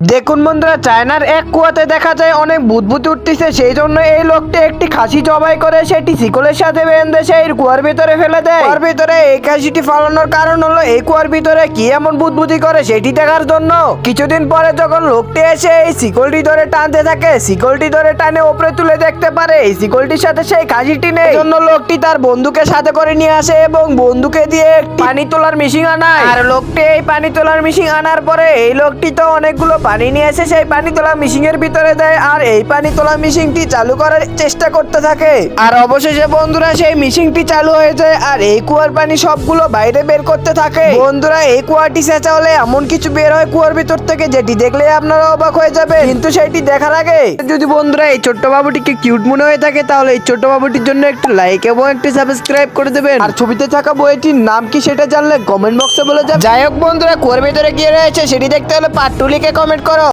দেখুন বন্ধুরা, চায়নার এক কুয়াতে দেখা যায় অনেক বুদবুদ উঠতেছে। সেই জন্য এই লোকটি একটি খাসি জবাই করে সেটি শিকলের সাথে বেঁধে সেই কুয়ার ভিতরে ফেলে দেয়। কুয়ার ভিতরে এই খাসিটি ফালানোর কারণ হলো এই কুয়ার ভিতরে কি এমন বুদবুদি করে সেটি দেখার জন্য। কিছুদিন পরে যখন লোকটি এসে এই শিকলটি ধরে টানতে থাকে, শিকলটি ধরে টানে উপরে তুলে দেখতে পারে এই শিকলটির সাথে সেই খাসিটি নেই। জন্য লোকটি তার বন্ধুকে সাথে করে নিয়ে আসে এবং বন্ধুকে দিয়ে পানি তোলার মেশিন আনায়। আর লোকটি এই পানি তোলার মেশিন আনার পরে এই লোকটি তো অনেকগুলো পানি নিয়ে এসে সেই পানি তোলা মেশিনের ভিতরে দেয় আর এই পানি তোলা মেশিনটি চালু করার চেষ্টা করতে থাকে। আর অবশেষে বন্ধুরা সেই মেশিনটি চালু হয়ে যায় আর এই কুয়ার পানি সবগুলো বাইরে বের করতে থাকে। বন্ধুরা, এই কুয়াটি সেচা হলে এমন কিছু বের হয় কুয়ার ভিতর থেকে যেটি দেখলে আপনারা অবাক হয়ে যাবে। কিন্তু সেটি দেখার আগে যদি বন্ধুরা এই ছোট্ট বাবুটিকে কিউট মনে হয়ে থাকে তাহলে এই ছোট্ট বাবুটির জন্য একটু লাইক এবং একটু সাবস্ক্রাইব করে দেবেন। আর ছবিতে থাকা বইটির নাম কি সেটা জানলে কমেন্ট বক্সে বলে যাবে। যাই হোক বন্ধুরা, কুয়ার ভিতরে কি রয়েছে সেটি দেখতে হলে পার্ট 2 লিখে কমেন্ট করো।